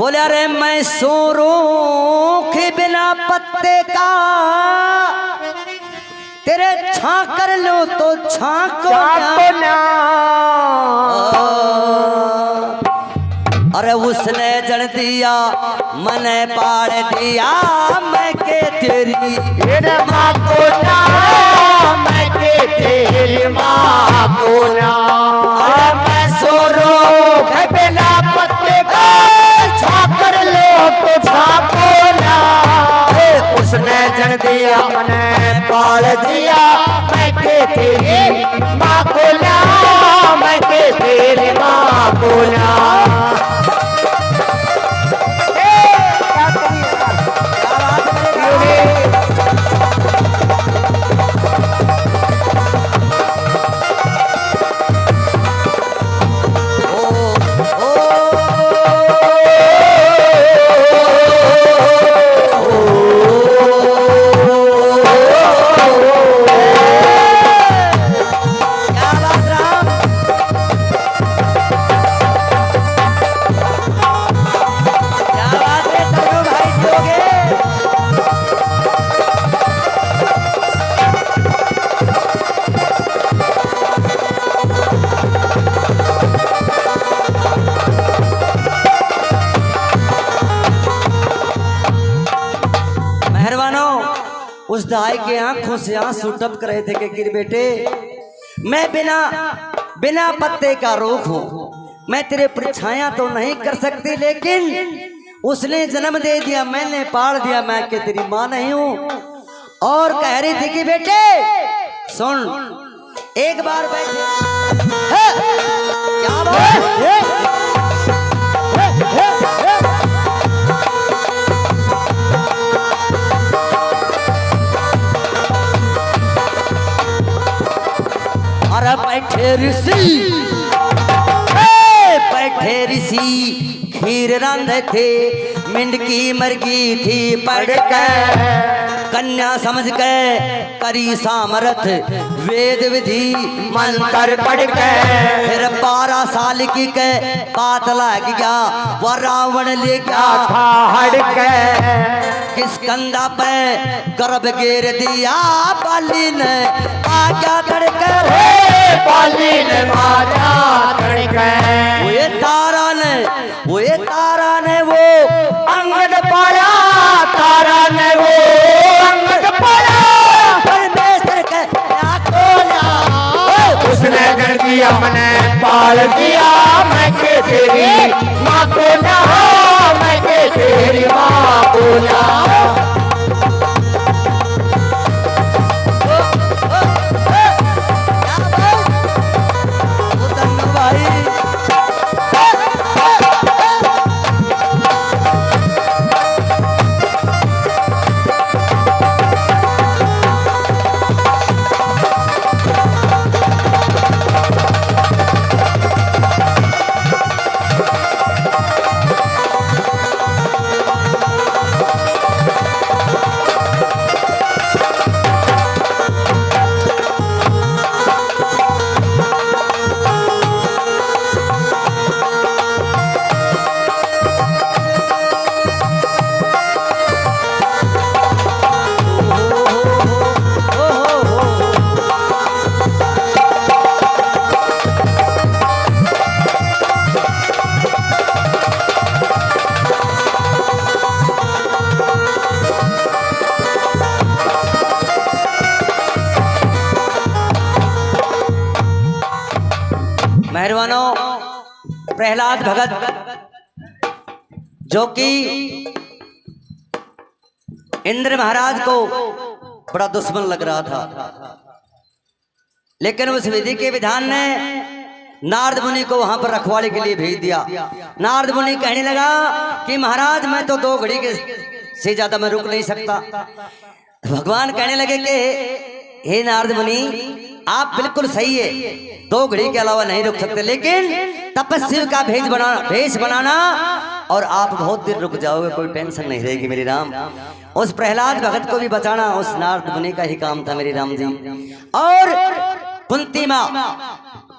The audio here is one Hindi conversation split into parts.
बोले अरे मैं सूरूख बिना पत्ते का तेरे छां कर लो तो छां को ना। अरे उसने जड़ दिया मने पाड़ दिया मैं के तेरी माँ को ना, मैं के तेरी माँ को ना। अरे मैं सूरूख बिना पत्ते का छां कर लो तो छां को ना। उसने जड़ दिया मैंने पाल दिया मैं के तेरी माँ को ना, मैं के तेरी माँ को ना। उस दाई के आंखों से आंसू टपक रहे थे कि गिर बेटे मैं बिना पत्ते का रूख हूं, मैं तेरे परछाया तो नहीं कर सकती, लेकिन उसने जन्म दे दिया मैंने पाल दिया, मैं कि तेरी मां नहीं हूं। और कह रही थी कि बेटे सुन एक बार बैठे क्या बात बैठे ऋषि खीर रांधे थे, मिंडकी मरगी थी पढ़ के, कन्या समझ के करी सामर्थ वेद विधि मंत्र पढ़ के। फिर 12 साल की के बात लग गया वो रावण ले गया हड़ के, किस कंधा पे गर्भ गिर दिया बाली ने आज्ञा तड़के, बाली ने मारा तड़के। वो तारा ने वो अंगद पाया, तारा ने वो अंगद पाया, परमेश्वर के कोला उसने कर दिया मैंने पाल दिया मैं के तेरी माँ को ना, मैं के तेरी माँ को ना। मेहरबानों प्रहलाद भगत जो कि इंद्र महाराज को बड़ा दुश्मन लग रहा था, लेकिन उस विधि के विधान ने नारद मुनि को वहां पर रखवाले के लिए भेज दिया। नारद मुनि कहने लगा कि महाराज मैं तो 2 घड़ी के से ज्यादा मैं रुक नहीं सकता। भगवान कहने लगे कि हे नारद मुनि आप बिल्कुल सही है, 2 घड़ी के अलावा नहीं रुक सकते, लेकिन तपस्वी का भेष बनाना और आप बहुत देर रुक जाओगे, कोई टेंशन नहीं रहेगी मेरी राम। उस प्रहलाद भगत को भी बचाना उस नारद मुनि का ही काम था मेरी राम जी। और कुंती माँ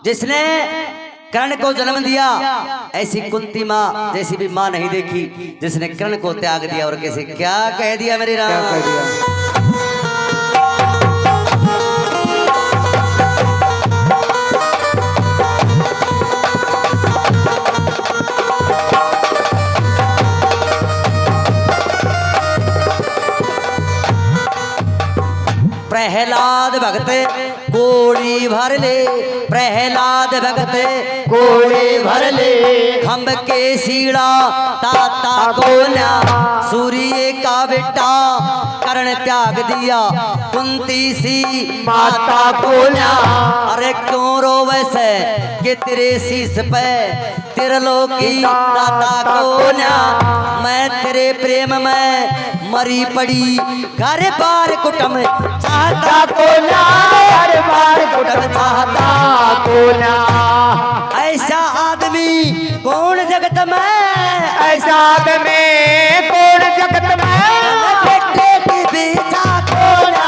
जिसने कर्ण को जन्म दिया। ऐसी कुंती माँ जैसी भी माँ नहीं देखी जिसने कर्ण को त्याग दिया। और कैसे क्या कह दिया मेरे क्या राम। कह दिया? प्रहलाद भगत कोड़ी भर ले, प्रहलाद भगत कोड़ी भर ले, खम्ब के सीड़ा ताता को ना, सूर्य का बेटा कर्ण त्याग दिया, कुंती सी माता को ना। अरे क्यों रोवे से कि तेरे शीश पे त्रिलोकी दाता को ना। मैं तेरे प्रेम में मरी पड़ी घर बार कुटुम चाहता को ना, हर बार कुटुम चाहता को ना। ऐसा आदमी कौन जगत में, ऐसा आदमी कौन जगत में, बेटे की बेटा को ना।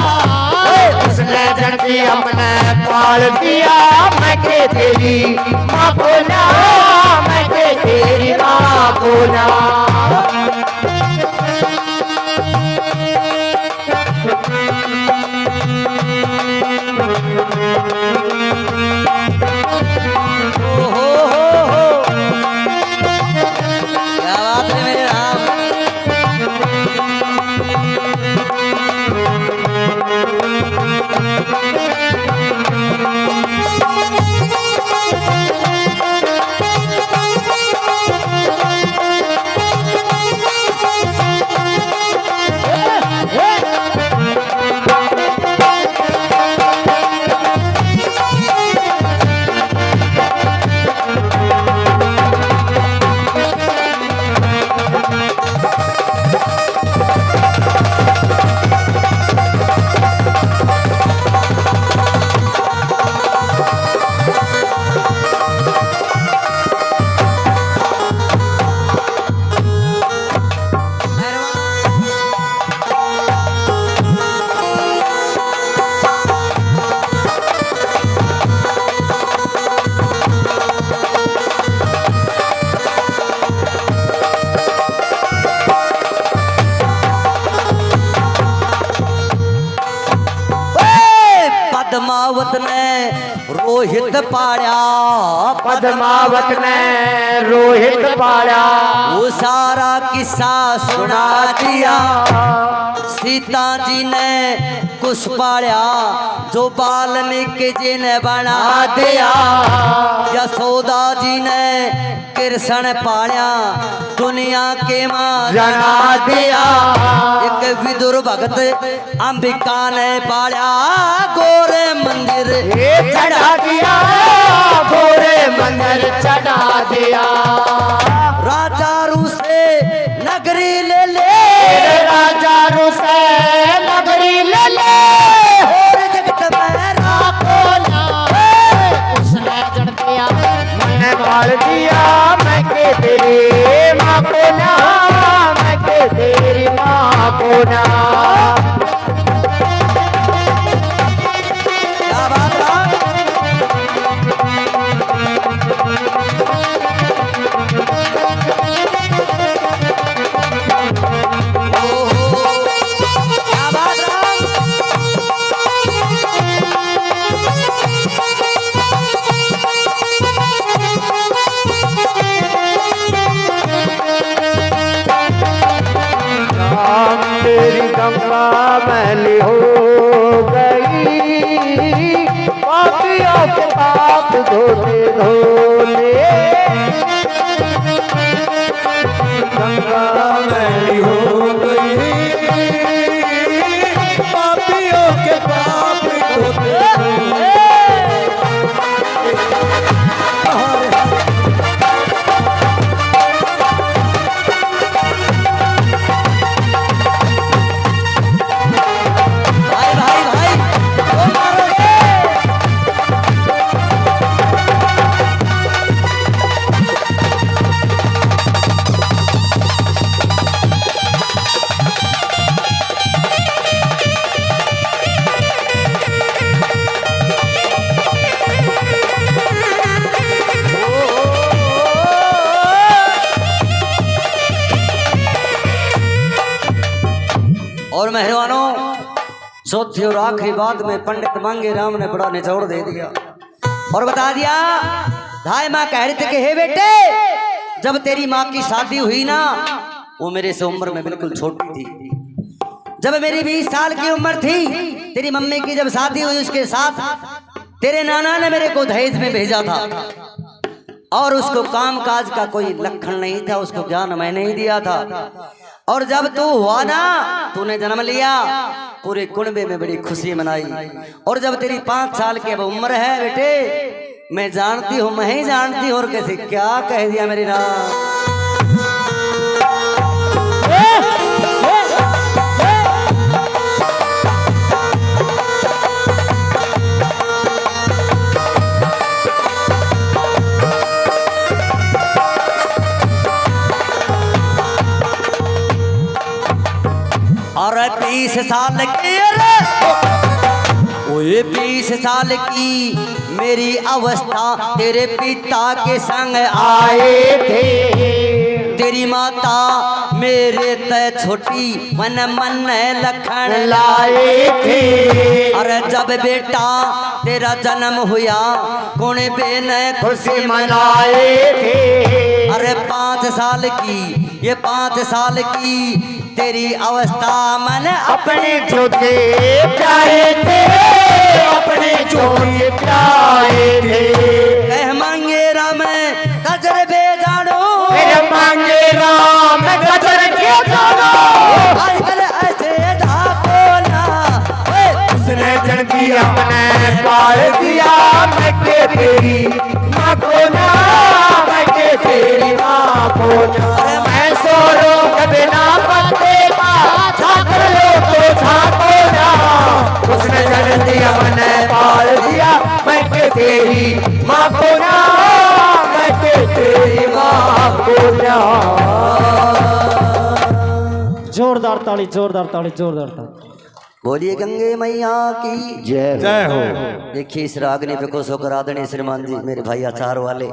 उसने जन की हमने पाल दिया, मैं के तेरी माँ को ना, मैं के तेरी माँ को ना। क्या बात है मेरे राम। पद्मावत ने रोहित पाया, पद्मावत ने रोहित पाया, वो सारा किस्सा सुना दिया। सीता जी ने कुछ पाया जो वाल्मीकि जी ने बना दिया। यशोदा जी ने कृष्ण पाया दुनिया के मां जना दिया। एक विदुर भगत अंबिका ने पाया गोरे मंदिर चढ़ा दिया, गोरे मंदिर चढ़ा दिया। राजा रूसे नगरी ले ले, राजा रूसे नगरी ले ले, और जगत में राखो ना। उसने जड़ दिया, मैंने पाल दिया, मैं के तेरी माँ को ना, मैं के तेरी माँ को ना। क्या बात है? क्या बात राम। राम तेरी गंगा मैली हो गई, पापियों के पाप धोते धोते। गंगा मैली हो गई, पापियों के पाप धोते धोते। भाई भाई भाई ओ मारो रे। और मेहरबानों, चौथी और आखिरी बात में पंडित मांगे राम ने बड़ा निचोड़ दे दिया और बता दिया। धाय माँ कह रही थी कि हे बेटे, जब तेरी माँ की शादी हुई ना, वो मेरे से उम्र में बिल्कुल छोटी थी। जब मेरी 20 साल की उम्र थी, तेरी मम्मी की जब शादी हुई, उसके साथ तेरे नाना ने मेरे को दहेज में भेजा था और उसको काम काज का कोई लक्षण नहीं था, उसको ज्ञान मैंने ही दिया था। और जब तू हुआ ना, तूने जन्म लिया, पूरे कुनबे में बड़ी खुशी मनाई। और जब तेरी 5 साल की अब उम्र है बेटे, मैं जानती हूँ, मैं ही जानती हूँ और कैसे क्या कह दिया मेरी राम। और 20 साल की, ओए 20 साल की मेरी अवस्था तेरे पिता के संग आए थे। तेरी माता मेरे तय छोटी मन मन लखन लाए थे। अरे जब बेटा तेरा जन्म हुआ, कुनबे ने खुशी मनाए थे। अरे 5 साल की, ये 5 साल की तेरी अवस्था मन अपने जोते प्यारे थे, अपने जोते प्यारे थे। कह मांगे राम गजर बे जानो, मांगे राम गजर के जानो। आजकल ऐसे धाको ना, उसने जन दिया अपने पाल दिया, मैं के तेरी माँ को ना, मैं के तेरी माँ को ना। मैं सोरो कभी ना पते छाकर लो तो छाको ना। उसने जन दिया अपने पाल दिया, मैं के तेरी माँ को ना, मैं के तेरी माँ को ना। जोरदार ताली, जोरदार ताली, जोरदार ताली। बोलिए गंगे मैया की जय हो। देखिए इस रागनी पे खुश होकर आदरणीय श्रीमान जी, मेरे भाई आचार वाले